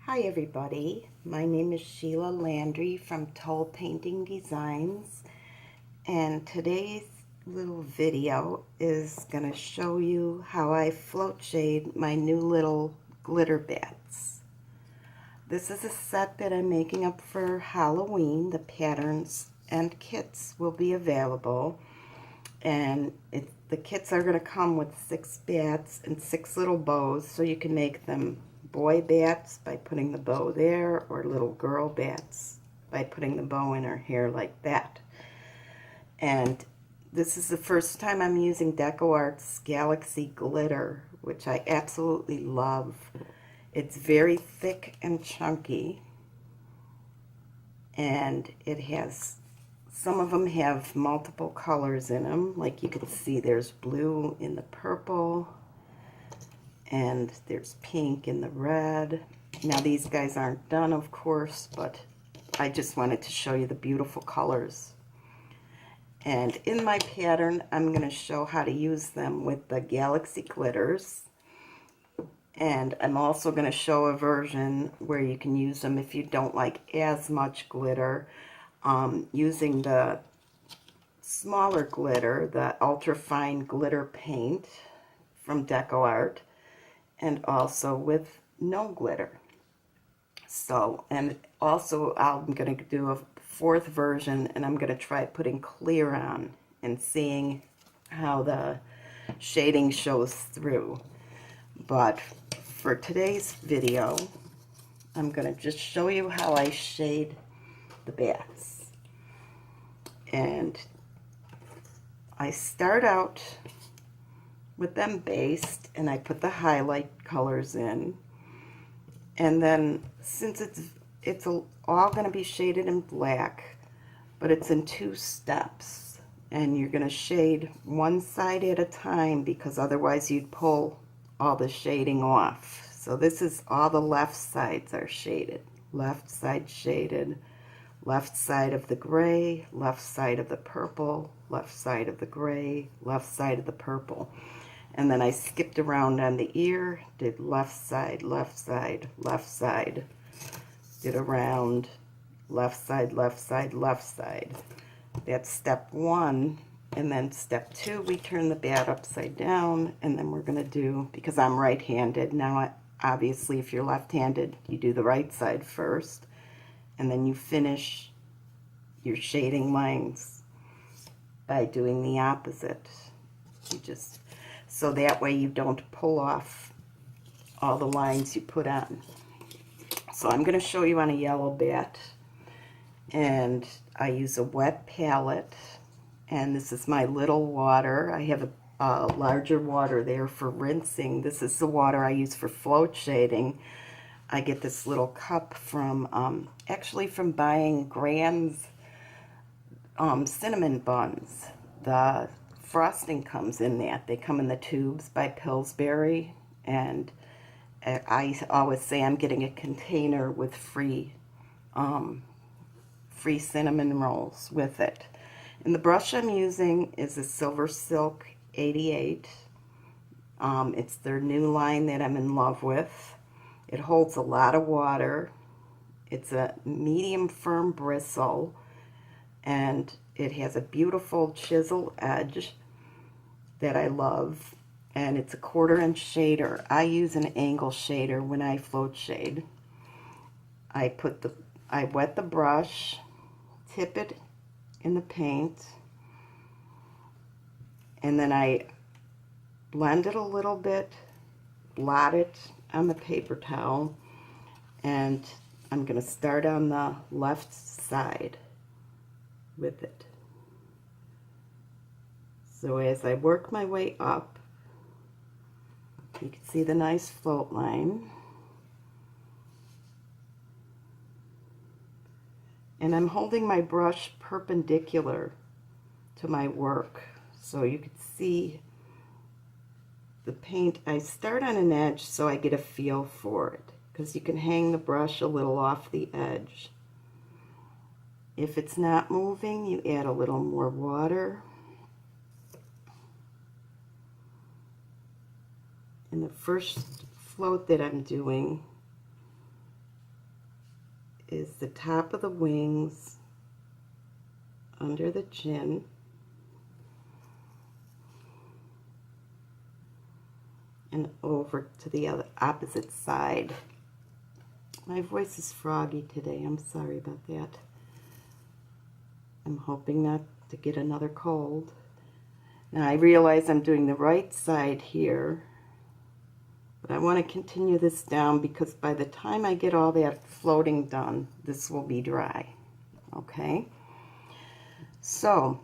Hi everybody, my name is Sheila Landry from Toll Painting Designs, and today's little video is going to show you how I float shade my new little glitter bats. This is a set that I'm making up for Halloween. The patterns and kits will be available, and the kits are going to come with 6 bats and 6 little bows, so you can make them boy bats by putting the bow there, or little girl bats by putting the bow in her hair like that. And this is the first time I'm using DecoArt's Galaxy Glitter, which I absolutely love. It's very thick and chunky, and it has, some of them have multiple colors in them. Like you can see, there's blue in the purple, and there's pink in the red. Now these guys aren't done, of course, but I just wanted to show you the beautiful colors. And in my pattern, I'm going to show how to use them with the Galaxy glitters. And I'm also going to show a version where you can use them if you don't like as much glitter, using the smaller glitter, the ultra fine glitter paint from DecoArt, and also with no glitter. So, and also I'm going to do a 4th version, and I'm going to try putting clear on and seeing how the shading shows through. But for today's video, I'm going to just show you how I shade the bats. And I start out with them based, and I put the highlight colors in, and then since it's all going to be shaded in black, but it's in 2 steps, and you're going to shade one side at a time because otherwise you'd pull all the shading off. So this is all the left sides are shaded, left side shaded, left side of the gray, left side of the purple, left side of the gray, left side of the purple. And then I skipped around on the ear, did left side, left side, left side, did around, left side, left side, left side. That's step 1. And then step 2, we turn the bat upside down, and then we're going to do, because I'm right-handed, now obviously if you're left-handed, you do the right side first, and then you finish your shading lines by doing the opposite. You just, so that way you don't pull off all the lines you put on. So I'm going to show you on a yellow bat, and I use a wet palette, and this is my little water. I have a larger water there for rinsing. This is the water I use for float shading. I get this little cup from, actually from buying Grand's cinnamon buns. The frosting comes in that. They come in the tubes by Pillsbury, and I always say I'm getting a container with free cinnamon rolls with it. And the brush I'm using is a Silver Silk 88. It's their new line that I'm in love with. It holds a lot of water. It's a medium firm bristle, and it has a beautiful chisel edge that I love, and it's a 1/4 inch shader. I use an angle shader when I float shade. I wet the brush, tip it in the paint, and then I blend it a little bit, blot it on the paper towel, and I'm going to start on the left side with it. So as I work my way up, you can see the nice float line. And I'm holding my brush perpendicular to my work, so you can see the paint. I start on an edge so I get a feel for it, because you can hang the brush a little off the edge. If it's not moving, you add a little more water. And the first float that I'm doing, is the top of the wings, under the chin, and over to the other opposite side. My voice is froggy today. I'm sorry about that. I'm hoping not to get another cold. Now I realize I'm doing the right side here, but I want to continue this down because by the time I get all that floating done, this will be dry. Okay? So,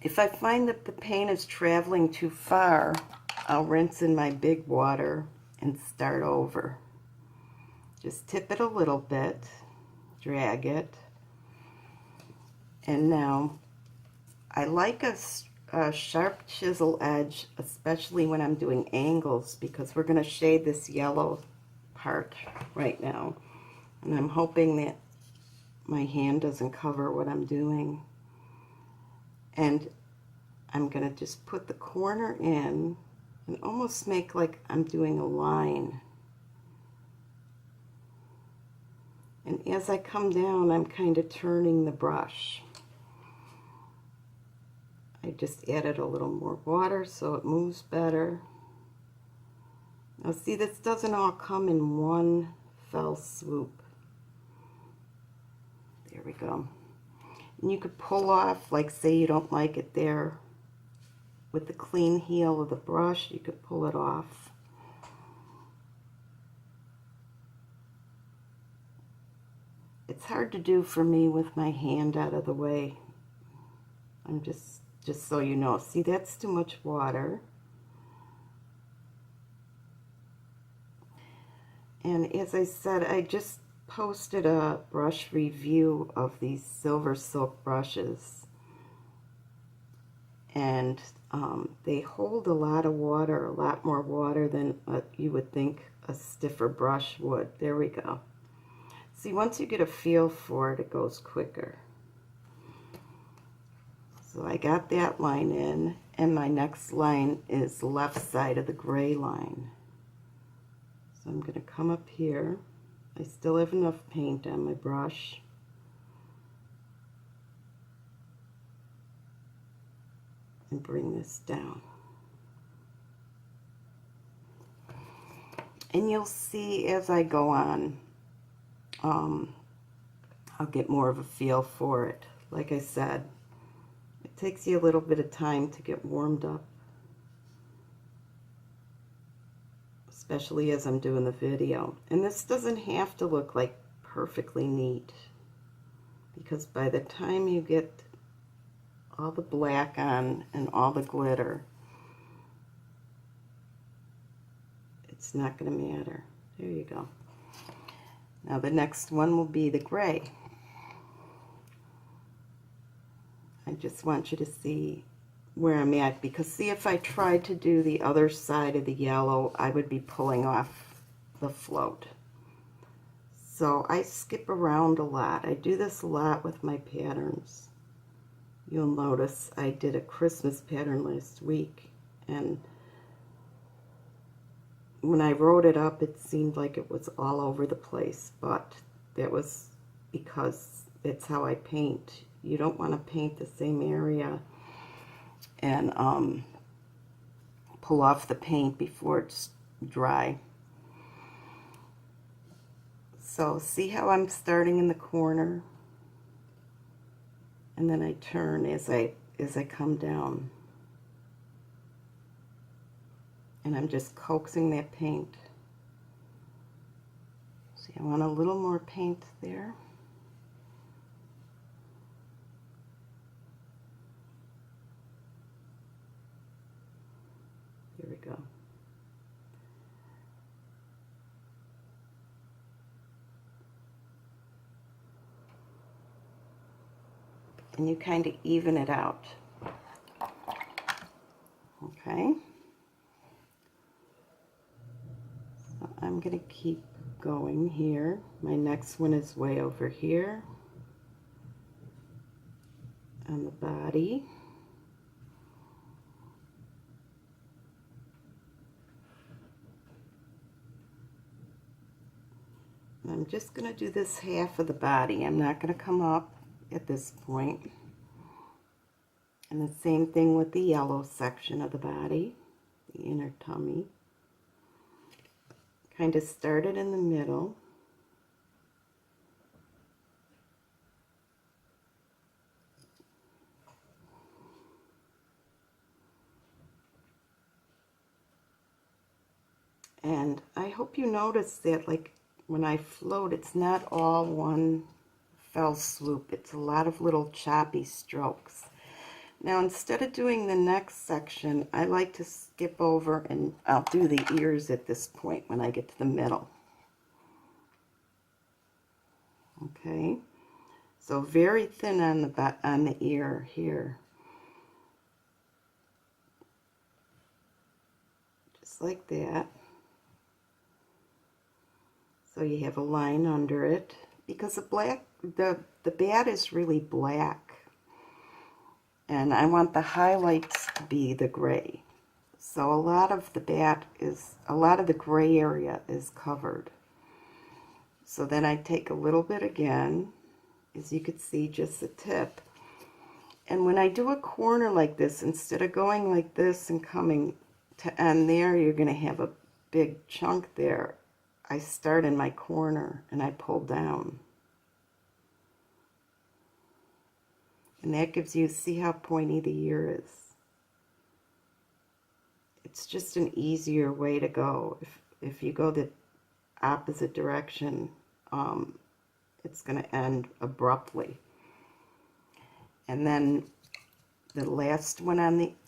if I find that the paint is traveling too far, I'll rinse in my big water and start over. Just tip it a little bit, drag it, and now I like a sharp chisel edge, especially when I'm doing angles, because we're going to shade this yellow part right now. And I'm hoping that my hand doesn't cover what I'm doing. And I'm going to just put the corner in and almost make like I'm doing a line. And as I come down, I'm kind of turning the brush. I just added a little more water so it moves better. Now see, this doesn't all come in one fell swoop. There we go. And you could pull off, like say you don't like it there, with the clean heel of the brush, you could pull it off. It's hard to do for me with my hand out of the way. I'm just so you know. See, that's too much water. And as I said, I just posted a brush review of these silver silk brushes. And they hold a lot of water, a lot more water than you would think a stiffer brush would. There we go. See, once you get a feel for it, it goes quicker. So I got that line in, and my next line is the left side of the gray line. So I'm going to come up here. I still have enough paint on my brush. And bring this down. And you'll see as I go on, I'll get more of a feel for it. Like I said, it takes you a little bit of time to get warmed up, especially as I'm doing the video. And this doesn't have to look like perfectly neat, because by the time you get all the black on and all the glitter, it's not going to matter. There you go. Now the next one will be the gray. I just want you to see where I'm at, because see, if I tried to do the other side of the yellow, I would be pulling off the float. So I skip around a lot. I do this a lot with my patterns. You'll notice I did a Christmas pattern last week, and when I wrote it up, it seemed like it was all over the place, but that was because it's how I paint. You don't want to paint the same area and pull off the paint before it's dry. So see how I'm starting in the corner, and then I turn as I come down. And I'm just coaxing that paint. See, I want a little more paint there. Here we go. And you kind of even it out. Okay. So I'm going to keep going here. My next one is way over here on the body. And I'm just going to do this half of the body. I'm not going to come up at this point. And the same thing with the yellow section of the body, the inner tummy. Kind of start it in the middle. And I hope you notice that, like, when I float, it's not all one fell swoop. It's a lot of little choppy strokes. Now, instead of doing the next section, I like to skip over and I'll do the ears at this point when I get to the middle. Okay, so very thin on the ear here. Just like that. So you have a line under it, because the bat is really black, and I want the highlights to be the gray. So a lot of the gray area is covered. So then I take a little bit again, as you can see, just the tip. And when I do a corner like this, instead of going like this and coming to end there, you're going to have a big chunk there. I start in my corner and I pull down. And that gives you, see how pointy the ear is? It's just an easier way to go. If you go the opposite direction, it's going to end abruptly. And then the last one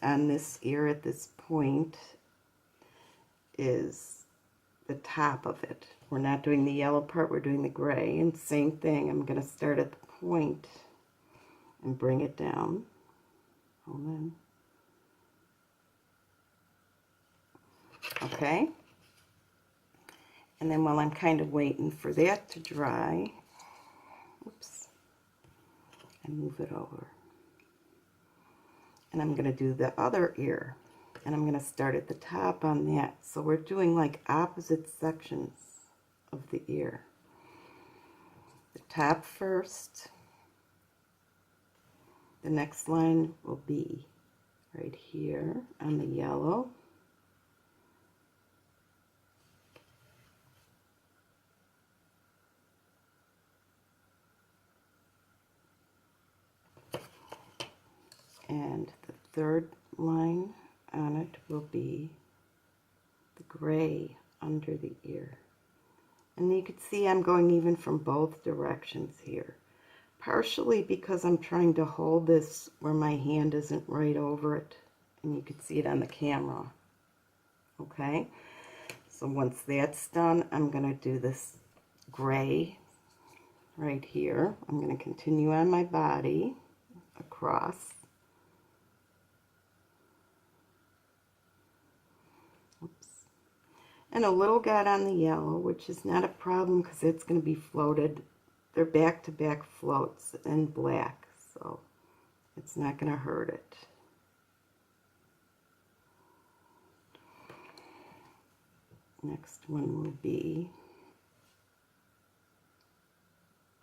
on this ear at this point is the top of it. We're not doing the yellow part, we're doing the gray. And same thing, I'm going to start at the point and bring it down. Hold on. Okay. And then while I'm kind of waiting for that to dry, oops, I move it over. And I'm going to do the other ear. And I'm going to start at the top on that. So we're doing like opposite sections of the ear. The top first. The next line will be right here on the yellow. And the third line on it will be the gray under the ear. And you can see I'm going even from both directions here. Partially because I'm trying to hold this where my hand isn't right over it. And you can see it on the camera. Okay? So once that's done, I'm going to do this gray right here. I'm going to continue on my body across. And a little got on the yellow, which is not a problem because it's going to be floated. They're back-to-back floats in black, so it's not going to hurt it. Next one will be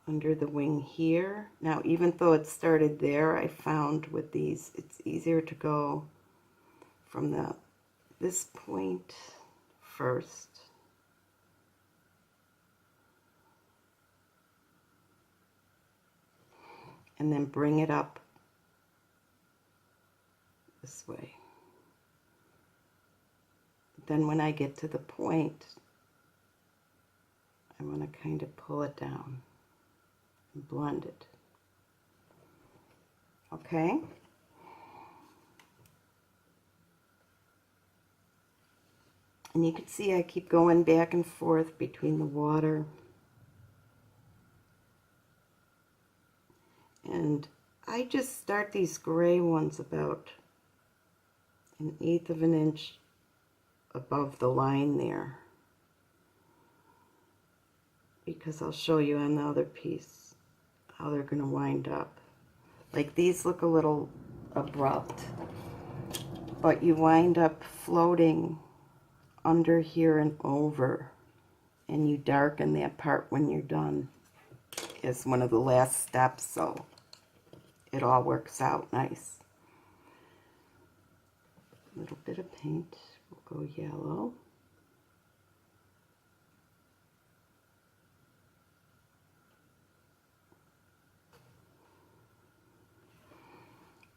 under the wing here. Now, even though it started there, I found with these, it's easier to go from this point first. And then bring it up this way. But then when I get to the point, I want to kind of pull it down and blend it. Okay? And you can see I keep going back and forth between the water. And I just start these gray ones about 1/8 of an inch above the line there, because I'll show you on the other piece how they're going to wind up. Like, these look a little abrupt, but you wind up floating under here and over and you darken that part when you're done as one of the last steps, so it all works out nice. A little bit of paint, we'll go yellow.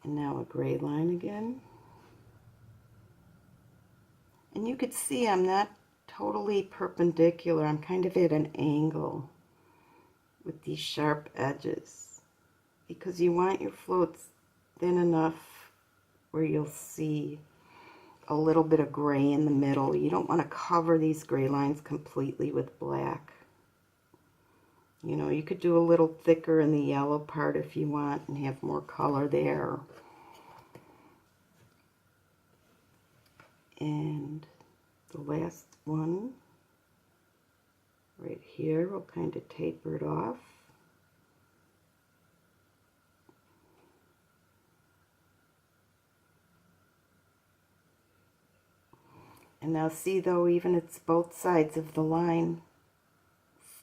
And now a gray line again. And you could see I'm not totally perpendicular, I'm kind of at an angle with these sharp edges, because you want your floats thin enough where you'll see a little bit of gray in the middle. You don't want to cover these gray lines completely with black. You know, you could do a little thicker in the yellow part if you want and have more color there. And the last one right here, we'll kind of taper it off. And now see, though, even it's both sides of the line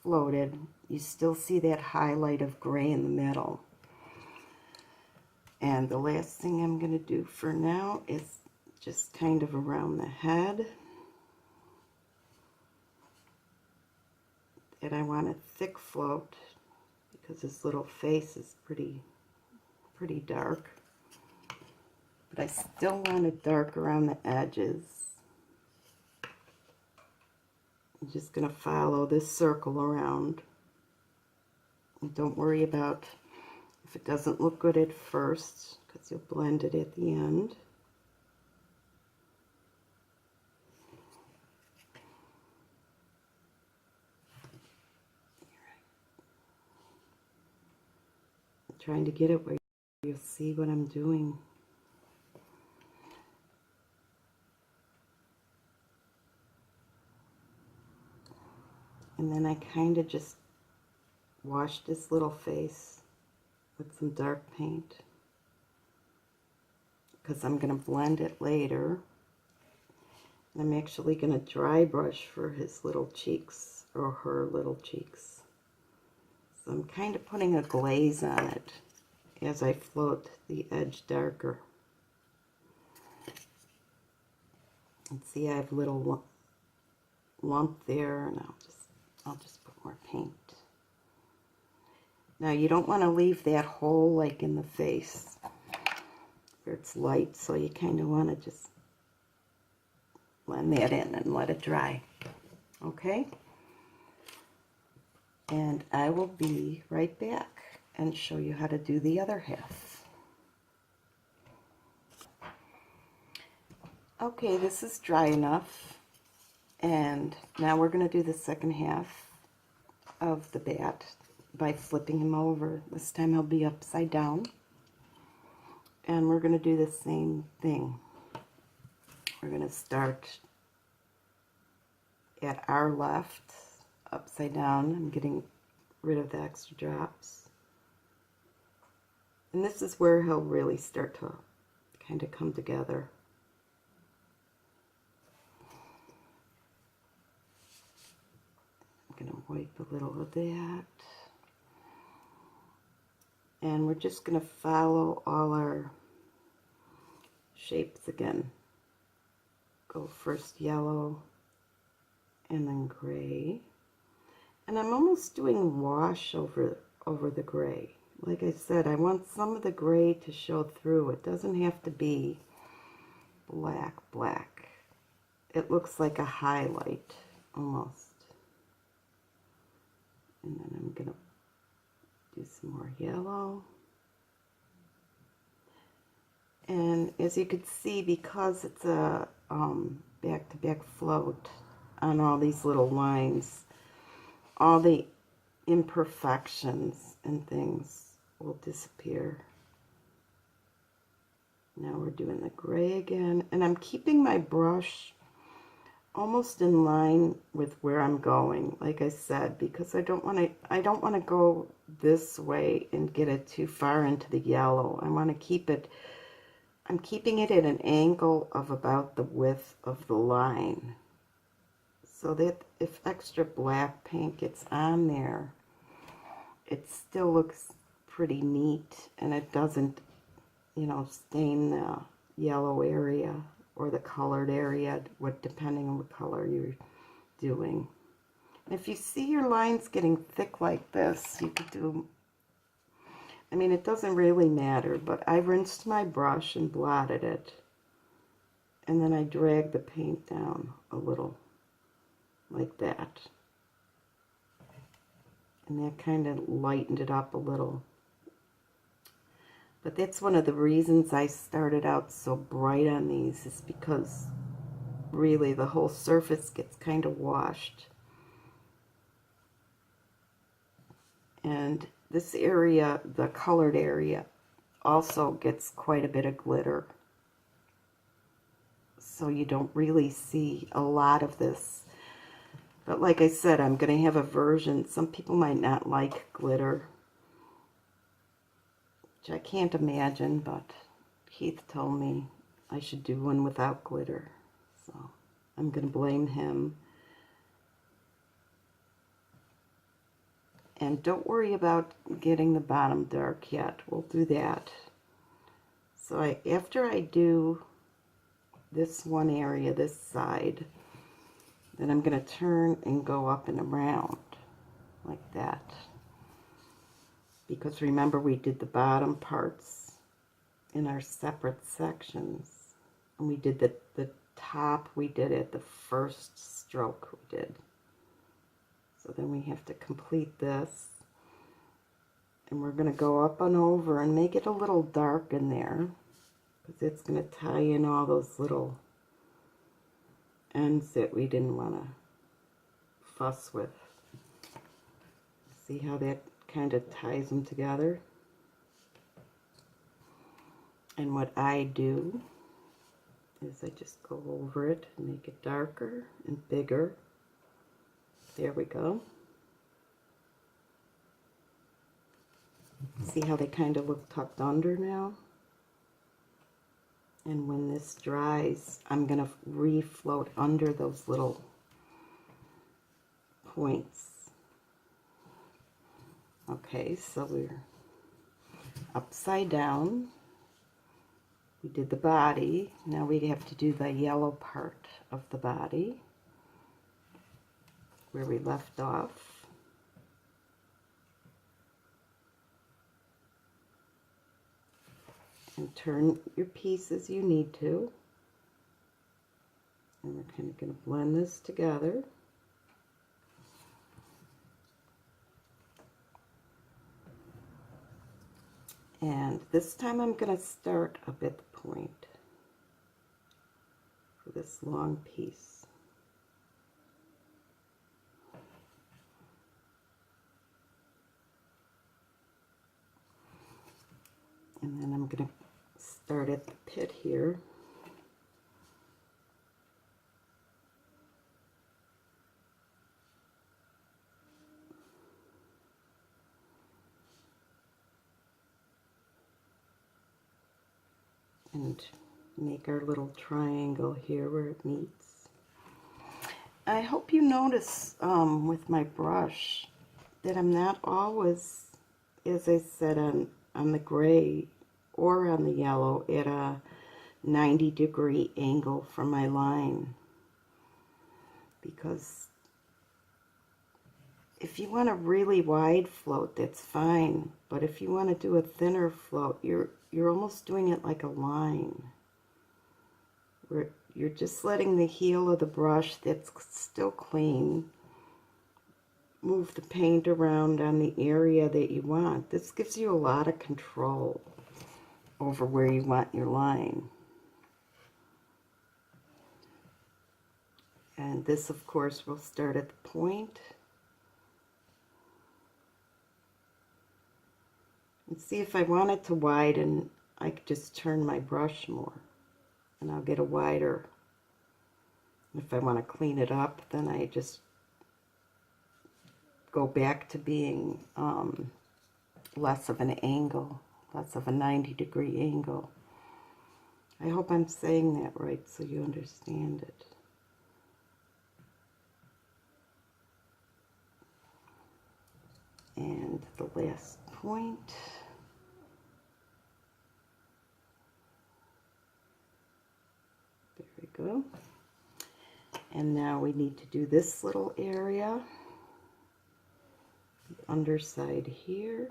floated, you still see that highlight of gray in the middle. And the last thing I'm going to do for now is just kind of around the head. And I want a thick float because this little face is pretty dark. But I still want it dark around the edges. I'm just going to follow this circle around. And don't worry about if it doesn't look good at first, because you'll blend it at the end. I'm trying to get it where you'll see what I'm doing. And then I kind of just wash this little face with some dark paint, because I'm going to blend it later. And I'm actually going to dry brush for his little cheeks, or her little cheeks. So I'm kind of putting a glaze on it as I float the edge darker. And see, I have a little lump there, and I'll just put more paint. Now you don't want to leave that hole like in the face where it's light, so you kind of want to just blend that in and let it dry. Okay? And I will be right back and show you how to do the other half. Okay, this is dry enough. And now we're going to do the second half of the bat by flipping him over. This time he'll be upside down. And we're going to do the same thing. We're going to start at our left, upside down. I'm getting rid of the extra drops. And this is where he'll really start to kind of come together. I'm going to wipe a little of that. And we're just going to follow all our shapes again. Go first yellow and then gray. And I'm almost doing wash over the gray. Like I said, I want some of the gray to show through. It doesn't have to be black. It looks like a highlight almost. And then I'm going to do some more yellow. And as you can see, because it's a back-to-back float on all these little lines, all the imperfections and things will disappear. Now we're doing the gray again, and I'm keeping my brush almost in line with where I'm going, like I said, because I don't want to go this way and get it too far into the yellow. I want to keep it, I'm keeping it at an angle of about the width of the line. so that if extra black paint gets on there, it still looks pretty neat and it doesn't, you know, stain the yellow area or the colored area, depending on what color you're doing. If you see your lines getting thick like this, you could do, I mean, it doesn't really matter, but I rinsed my brush and blotted it, and then I dragged the paint down a little, like that. And that kind of lightened it up a little. But that's one of the reasons I started out so bright on these, is because really the whole surface gets kind of washed. And this area, the colored area, also gets quite a bit of glitter. So you don't really see a lot of this. But like I said, I'm going to have a version. Some people might not like glitter, which I can't imagine, but Keith told me I should do one without glitter. So I'm going to blame him. And don't worry about getting the bottom dark yet. We'll do that. So after I do this one area, this side, then I'm going to turn and go up and around like that. Because remember, we did the bottom parts in our separate sections. And we did the top, we did it the first stroke we did. So then we have to complete this, and we're going to go up and over and make it a little dark in there, because it's going to tie in all those little ends that we didn't want to fuss with. See how that kind of ties them together? And what I do is I just go over it and make it darker and bigger. There we go. See how they kind of look tucked under now? And when this dries, I'm going to refloat under those little points. Okay, so we're upside down. We did the body. Now we have to do the yellow part of the body, where we left off. And turn your piece as you need to. And we're kind of going to blend this together. And this time I'm going to start up at the point for this long piece. And then I'm going to start at the pit here. And make our little triangle here where it meets. I hope you notice with my brush that I'm not always, as I said, on the gray or on the yellow at a 90-degree angle from my line. Because if you want a really wide float, that's fine. But if you want to do a thinner float, you're almost doing it like a line. Where you're just letting the heel of the brush that's still clean move the paint around on the area that you want. This gives you a lot of control over where you want your line. And this, of course, will start at the point. And see, if I want it to widen, I could just turn my brush more and I'll get a wider. If I want to clean it up, then I just go back to being less of an angle, less of a 90-degree angle. I hope I'm saying that right so you understand it. And the last point. There we go. And now we need to do this little area, the underside here.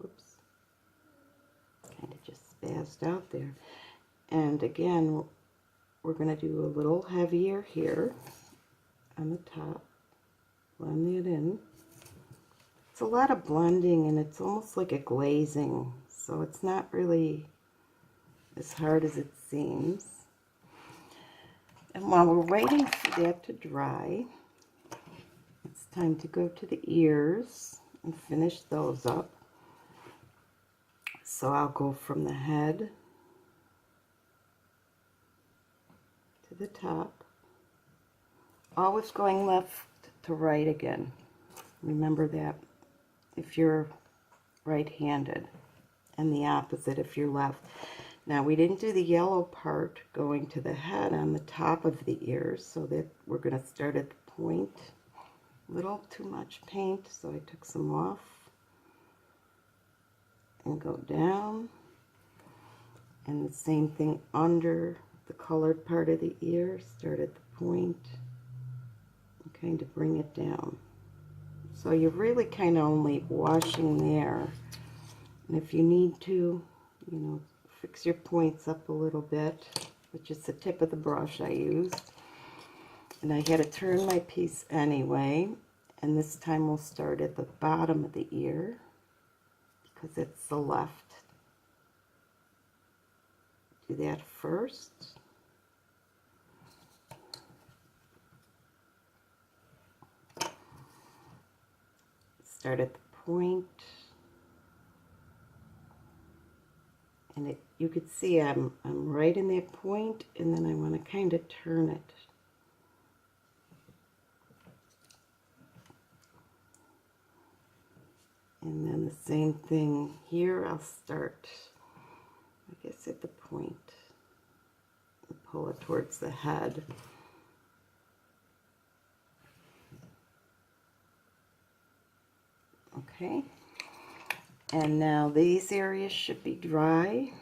Whoops. Kind of just spazzed out there. And again, we're going to do a little heavier here on the top. Blend it in. It's a lot of blending, and it's almost like a glazing, so it's not really as hard as it seems. And while we're waiting for that to dry, it's time to go to the ears and finish those up. So I'll go from the head to the top, always going left to right again. Remember that if you're right-handed, and the opposite if you're left. Now, we didn't do the yellow part going to the head on the top of the ears, so that we're going to start at the point. A little too much paint, so I took some off. And go down. And the same thing under the colored part of the ear. Start at the point and kind of bring it down. So you're really kind of only washing there. And if you need to, you know, fix your points up a little bit, which is the tip of the brush I used. And I had to turn my piece anyway. And this time we'll start at the bottom of the ear, because it's the left. Do that first. Start at the point. And you could see I'm right in that point, and then I want to kind of turn it. And then the same thing here. I'll start, I guess, at the point and pull it towards the head. Okay. And now these areas should be dry.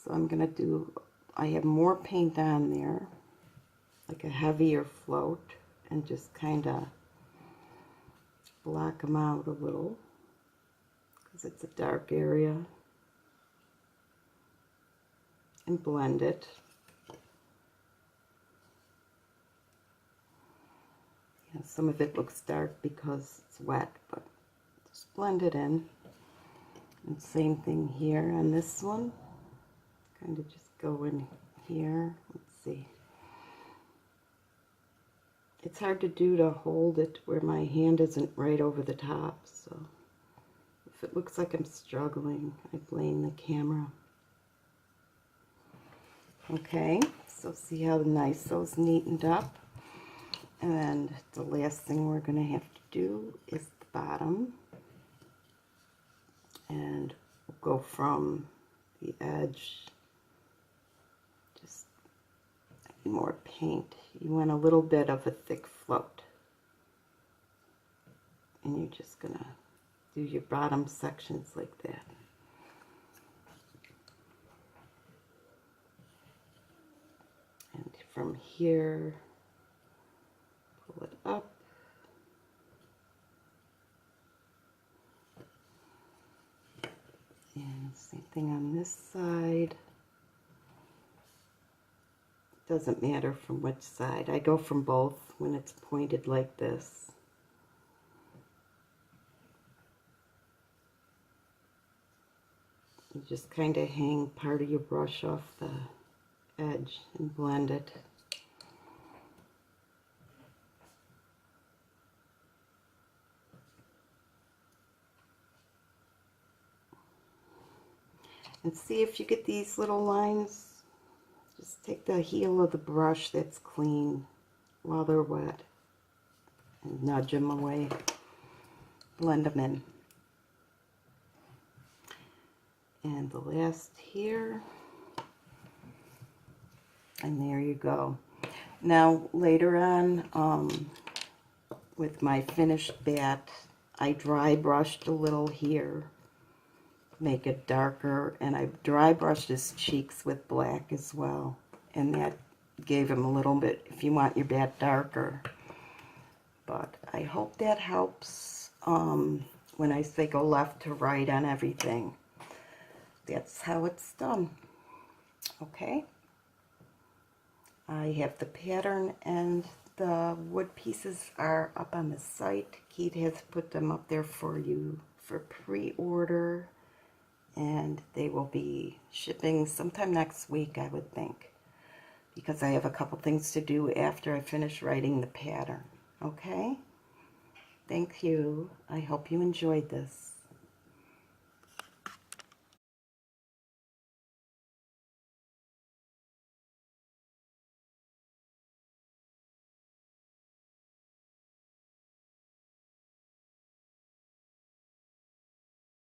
So I'm going to do, I have more paint on there, like a heavier float, and just kind of block them out a little, because it's a dark area, and blend it. Yeah, some of it looks dark because it's wet, but just blend it in. And same thing here on this one. Kind of just go in here. Let's see. It's hard to do to hold it where my hand isn't right over the top, so if it looks like I'm struggling, I blame the camera. Okay, so see how nice those neatened up. And the last thing we're going to have to do is the bottom. And we'll go from the edge, just more paint. You want a little bit of a thick float. And you're just going to do your bottom sections like that. And from here, pull it up. And same thing on this side. Doesn't matter from which side. I go from both when it's pointed like this. You just kind of hang part of your brush off the edge and blend it. And see if you get these little lines. Just take the heel of the brush that's clean while they're wet and nudge them away. Blend them in. And the last here. And there you go. Now later on, with my finished bat. I dry brushed a little here, make it darker, and I dry brushed his cheeks with black as well, and that gave him a little bit, if you want your bat darker. But I hope that helps when I say go left to right on everything. That's how it's done. Okay, I have the pattern and the wood pieces are up on the site. Keith has put them up there for you for pre-order, and they will be shipping sometime next week, I would think, because I have a couple things to do after I finish writing the pattern. Okay? Thank you. I hope you enjoyed this.